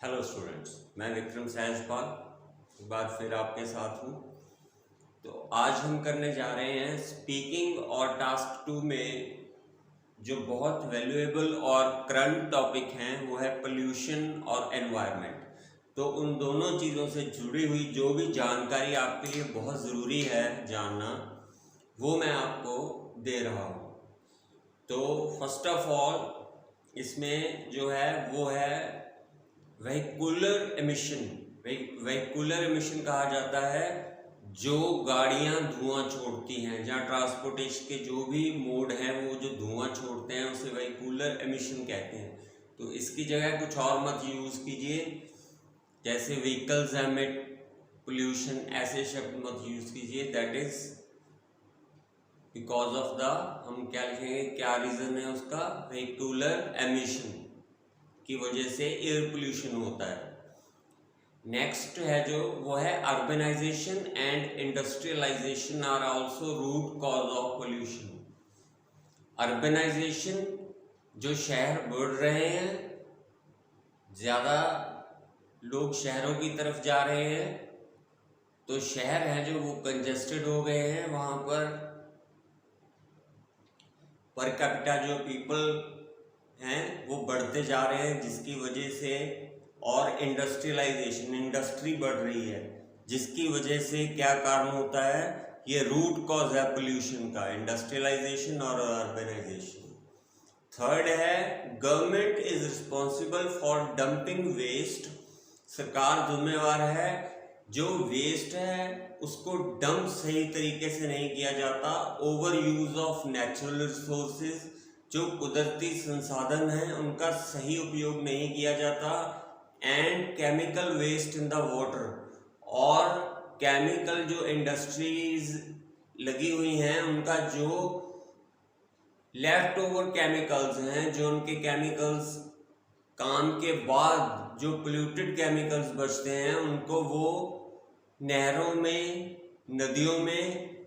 Hello students, मैं विक्रम सहजपाल एक बार फिर आपके साथ हूँ। तो आज हम करने जा रहे हैं स्पीकिंग और टास्क 2 में जो बहुत वैल्यूएबल और करंट टॉपिक हैं वो है पोल्यूशन और एनवायरनमेंट। तो उन दोनों चीज़ों से जुड़ी हुई जो भी जानकारी आपके लिए बहुत ज़रूरी है जानना, वो मैं आपको दे रहा हूँ। तो फर्स्ट ऑफ ऑल इसमें जो है वो है वेहिकुलर एमिशन। वेहिकुलर एमिशन कहा जाता है जो गाड़ियां धुआं छोड़ती हैं, जहाँ ट्रांसपोर्टेशन के जो भी मोड हैं वो जो धुआं छोड़ते हैं उसे वेहिकुलर एमिशन कहते हैं। तो इसकी जगह कुछ और मत यूज़ कीजिए, जैसे व्हीकल्स एमिट पोल्यूशन, ऐसे शब्द मत यूज़ कीजिए। That is because of the, हम क्या लिखेंगे, क्या रीज़न है उसका, वेहिकुलर एमिशन की वजह से एयर पोल्यूशन होता है। नेक्स्ट है जो वो है urbanization and industrialization are also root cause of pollution. Urbanization, जो शहर बढ़ रहे हैं, ज़्यादा लोग शहरों की तरफ जा रहे हैं, तो शहर हैं जो वो कंजेस्टेड हो गए हैं, वहाँ पर कैपिटा जो पीपल हैं वो बढ़ते जा रहे हैं, जिसकी वजह से, और इंडस्ट्रियलाइजेशन, इंडस्ट्री बढ़ रही है, जिसकी वजह से क्या कारण होता है, ये रूट कॉज है पोल्यूशन का, इंडस्ट्रियलाइजेशन और अर्बनाइजेशन। थर्ड है government is responsible for dumping waste. सरकार जिम्मेवार है, जो वेस्ट है उसको डंप सही तरीके से नहीं किया जाता। Over use of natural resources, जो कुदरती संसाधन हैं उनका सही उपयोग नहीं किया जाता। And chemical waste in the water, और केमिकल जो इंडस्ट्रीज लगी हुई हैं उनका जो लेफ्ट ओवर केमिकल्स हैं, जो उनके केमिकल्स काम के बाद जो पोल्यूटेड केमिकल्स बचते हैं उनको वो नहरों में, नदियों में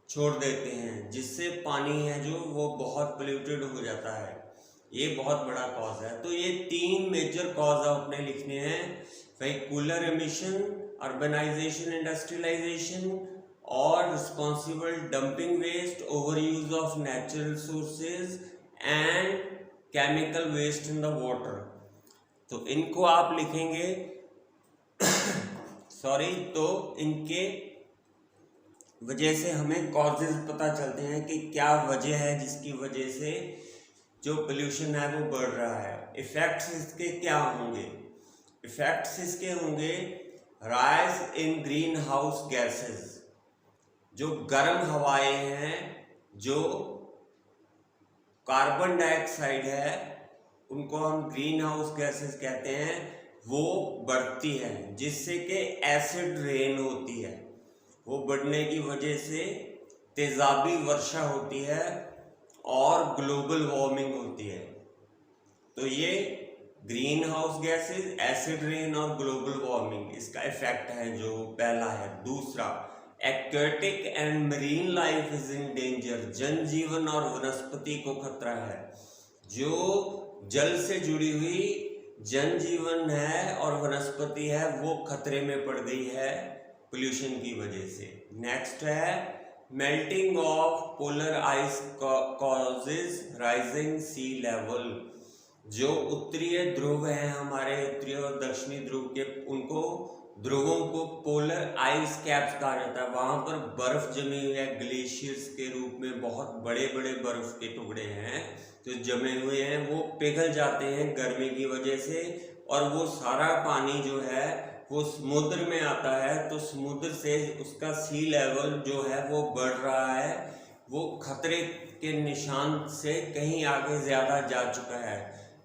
छोड़ देते हैं, जिससे पानी है जो वो बहुत पोल्यूटेड हो जाता है। ये बहुत बड़ा कॉज है। तो ये 3 मेजर कॉज अपने लिखने हैं, वेहिकुलर एमिशन, अर्बनाइजेशन, इंडस्ट्रियलाइजेशन, और responsible dumping waste, over use of natural resources and chemical waste in the water. तो इनको आप लिखेंगे सॉरी, तो इनके वजह से हमें कॉजेज पता चलते हैं कि क्या वजह है जिसकी वजह से जो पोल्यूशन है वो बढ़ रहा है। इफेक्ट्स इसके क्या होंगे? इफेक्ट्स इसके होंगे rise in green house gases, जो गर्म हवाएं हैं, जो कार्बन डाइऑक्साइड है, उनको हम ग्रीन हाउस गैसेस कहते हैं, वो बढ़ती है, जिससे कि एसिड रेन होती है। वो बढ़ने की वजह से तेजाबी वर्षा होती है और ग्लोबल वार्मिंग होती है। तो ये green house gases, acid rain और ग्लोबल वार्मिंग, इसका इफेक्ट है जो पहला है। दूसरा, aquatic and marine life is in danger, जनजीवन और वनस्पति को खतरा है। जो जल से जुड़ी हुई जनजीवन है और वनस्पति है वो खतरे में पड़ गई है पोल्यूशन की वजह से। नेक्स्ट है melting of polar ice causes rising sea level. जो उत्तरीय ध्रुव हैं हमारे, उत्तरी और दक्षिणी ध्रुव के, उनको ध्रुवों को पोलर आइस कैप्स कहा जाता है। वहाँ पर बर्फ जमी हुई है, ग्लेशियर्स के रूप में बहुत बड़े बड़े बर्फ के टुकड़े हैं जो जमे हुए हैं, वो पिघल जाते हैं गर्मी की वजह से, और वो सारा पानी जो है वो समुद्र में आता है। तो समुद्र से उसका सी लेवल जो है वो बढ़ रहा है, वो खतरे के निशान से कहीं आगे ज़्यादा जा चुका है,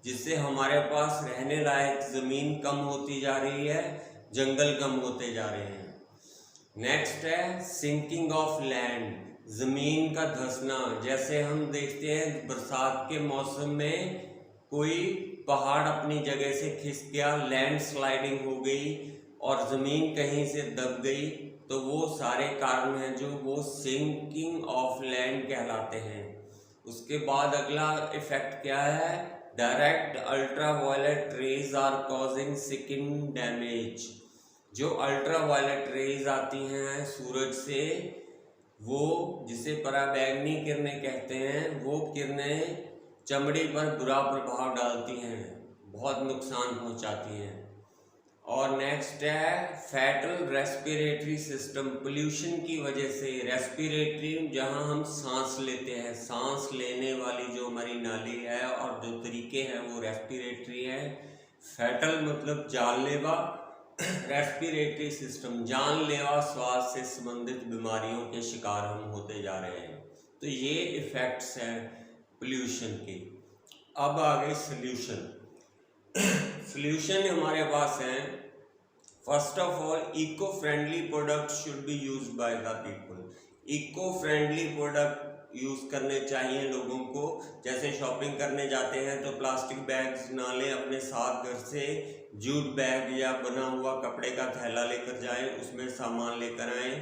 जिससे हमारे पास रहने लायक ज़मीन कम होती जा रही है, जंगल कम होते जा रहे हैं। नेक्स्ट है सिंकिंग ऑफ लैंड, ज़मीन का धंसना। जैसे हम देखते हैं बरसात के मौसम में कोई पहाड़ अपनी जगह से खिसक गया, लैंड स्लाइडिंग हो गई और ज़मीन कहीं से दब गई, तो वो सारे कारण हैं जो वो सिंकिंग ऑफ लैंड कहलाते हैं। उसके बाद अगला इफेक्ट क्या है, direct ultraviolet rays are causing skin damage. जो अल्ट्रावायलेट रेज आती हैं सूरज से, वो जिसे पराबैंगनी किरणें कहते हैं, वो किरणें चमड़ी पर बुरा प्रभाव डालती हैं, बहुत नुकसान पहुंचाती हैं। और नेक्स्ट है फैटल रेस्पिरेटरी सिस्टम। पोल्यूशन की वजह से रेस्पिरेटरी, जहां हम सांस लेते हैं, सांस लेने वाली जो हमारी नाली है और जो तरीके हैं वो रेस्पिरेटरी है। फैटल मतलब जानलेवा, रेस्पिरेटरी सिस्टम जानलेवा श्वास से संबंधित बीमारियों के शिकार हम होते जा रहे हैं। तो ये इफेक्ट्स हैं पोल्यूशन के। अब आ गए सोल्यूशन। सोल्यूशन हमारे पास है, first of all eco friendly product should be use by the people. Eco friendly product use करने चाहिए लोगों को। जैसे शॉपिंग करने जाते हैं तो प्लास्टिक बैग्स ना लें अपने साथ, घर से जूट बैग या बना हुआ कपड़े का थैला लेकर जाएं, उसमें सामान लेकर आएं।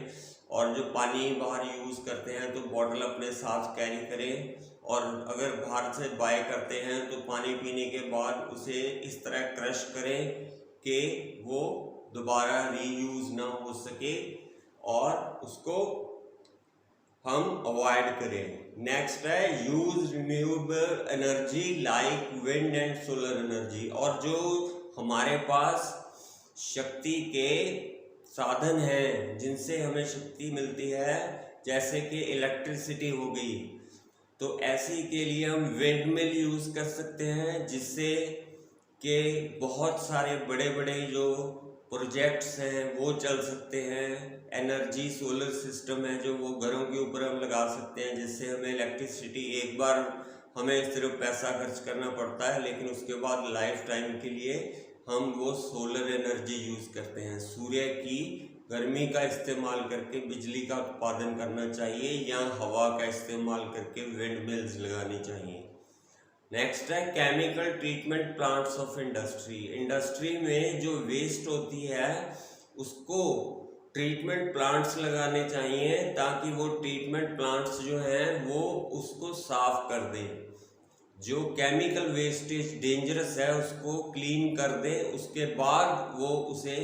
और जो पानी बाहर यूज़ करते हैं तो बॉटल अपने साथ कैरी करें। और अगर बाहर से बाय करते हैं तो पानी पीने के बाद उसे इस तरह क्रश करें कि वो दोबारा रीयूज़ ना हो सके और उसको हम अवॉइड करें। नेक्स्ट है use renewable energy like wind and solar energy. और जो हमारे पास शक्ति के साधन हैं जिनसे हमें शक्ति मिलती है, जैसे कि इलेक्ट्रिसिटी हो गई, तो ऐसी के लिए हम विंड मिल यूज़ कर सकते हैं, जिससे कि बहुत सारे बड़े बड़े जो प्रोजेक्ट्स हैं वो चल सकते हैं। एनर्जी सोलर सिस्टम है जो वो घरों के ऊपर हम लगा सकते हैं, जिससे हमें इलेक्ट्रिसिटी, एक बार हमें सिर्फ पैसा खर्च करना पड़ता है, लेकिन उसके बाद लाइफ टाइम के लिए हम वो सोलर एनर्जी यूज़ करते हैं। सूर्य की गर्मी का इस्तेमाल करके बिजली का उत्पादन करना चाहिए या हवा का इस्तेमाल करके विंड मिल्स लगानी चाहिए। नेक्स्ट है chemical treatment plants of industry. Industry में जो वेस्ट होती है उसको ट्रीटमेंट प्लांट्स लगाने चाहिए, ताकि वो ट्रीटमेंट प्लांट्स जो हैं वो उसको साफ कर दें। जो केमिकल वेस्टेज डेंजरस है उसको क्लीन कर दे, उसके बाद वो उसे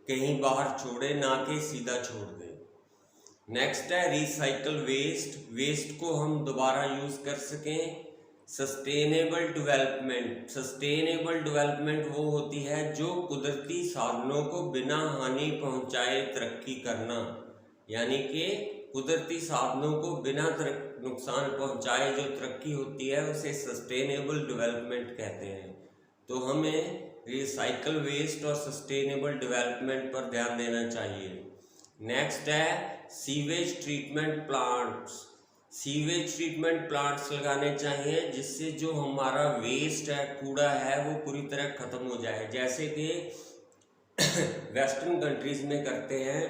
कहीं बाहर छोड़े, ना कि सीधा छोड़ दे। नेक्स्ट है रिसाइकल वेस्ट। वेस्ट को हम दोबारा यूज कर सकें। Sustainable development. सस्टेनेबल डेवलपमेंट वो होती है जो कुदरती साधनों को बिना हानि पहुंचाए तरक्की करना, यानी कि कुदरती साधनों को बिना नुकसान पहुंचाए जो तरक्की होती है उसे सस्टेनेबल डेवलपमेंट कहते हैं। तो हमें रिसाइकल वेस्ट और सस्टेनेबल डेवलपमेंट पर ध्यान देना चाहिए। नेक्स्ट है sewage treatment plants. Sewage treatment plants लगाने चाहिए, जिससे जो हमारा वेस्ट है, कूड़ा है, वो पूरी तरह ख़त्म हो जाए। जैसे कि वेस्टर्न कंट्रीज़ में करते हैं,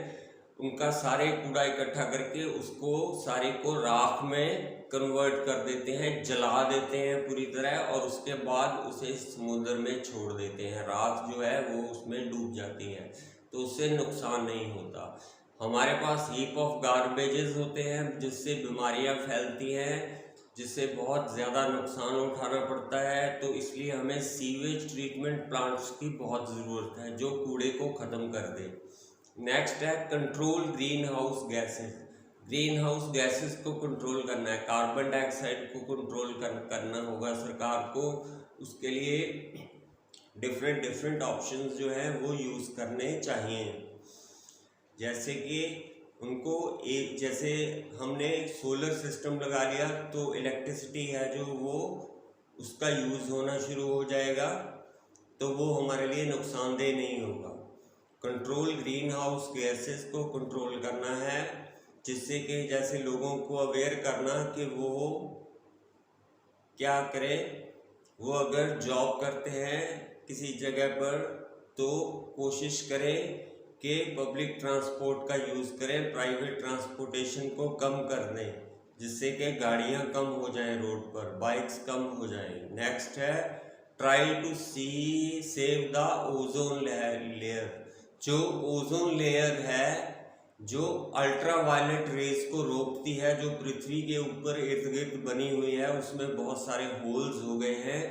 उनका सारे कूड़ा इकट्ठा करके उसको सारे को राख में कन्वर्ट कर देते हैं, जला देते हैं पूरी तरह, और उसके बाद उसे समुद्र में छोड़ देते हैं। राख जो है वो उसमें डूब जाती है, तो उससे नुकसान नहीं होता। हमारे पास हीप ऑफ गार्बेजेस होते हैं जिससे बीमारियां फैलती हैं, जिससे बहुत ज़्यादा नुकसान उठाना पड़ता है। तो इसलिए हमें सीवेज ट्रीटमेंट प्लांट्स की बहुत ज़रूरत है जो कूड़े को ख़त्म कर दे। नेक्स्ट है control green house gases. Green house gases को कंट्रोल करना है, कार्बन डाइऑक्साइड को कंट्रोल करना होगा सरकार को। उसके लिए डिफरेंट ऑप्शंस जो हैं वो यूज़ करने चाहिए। जैसे कि उनको एक, जैसे हमने सोलर सिस्टम लगा लिया तो इलेक्ट्रिसिटी है जो वो उसका यूज़ होना शुरू हो जाएगा, तो वो हमारे लिए नुकसानदेह नहीं होगा। कंट्रोल ग्रीन हाउस गैसेस को कंट्रोल करना है, जिससे कि जैसे लोगों को अवेयर करना कि वो क्या करें। वो अगर जॉब करते हैं किसी जगह पर तो कोशिश करें कि पब्लिक ट्रांसपोर्ट का यूज़ करें, प्राइवेट ट्रांसपोर्टेशन को कम कर दें, जिससे कि गाड़ियां कम हो जाएं रोड पर, बाइक्स कम हो जाएं। नेक्स्ट है try to save the ozone layer. जो ओजोन लेयर है जो अल्ट्रावायलेट रेज को रोकती है, जो पृथ्वी के ऊपर इर्द गिर्द बनी हुई है, उसमें बहुत सारे होल्स हो गए हैं,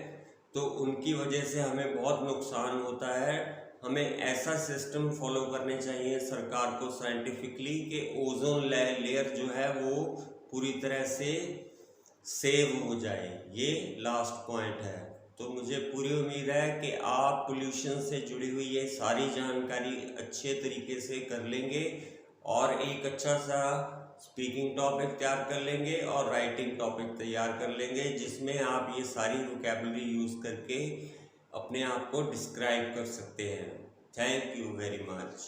तो उनकी वजह से हमें बहुत नुकसान होता है। हमें ऐसा सिस्टम फॉलो करने चाहिए सरकार को साइंटिफिकली कि ओजोन लेयर जो है वो पूरी तरह से सेव हो जाए। ये लास्ट पॉइंट है। तो मुझे पूरी उम्मीद है कि आप पोल्यूशन से जुड़ी हुई ये सारी जानकारी अच्छे तरीके से कर लेंगे और एक अच्छा सा स्पीकिंग टॉपिक तैयार कर लेंगे और राइटिंग टॉपिक तैयार कर लेंगे, जिसमें आप ये सारी वोकैबुलरी यूज़ करके अपने आप को डिस्क्राइब कर सकते हैं। Thank you very much.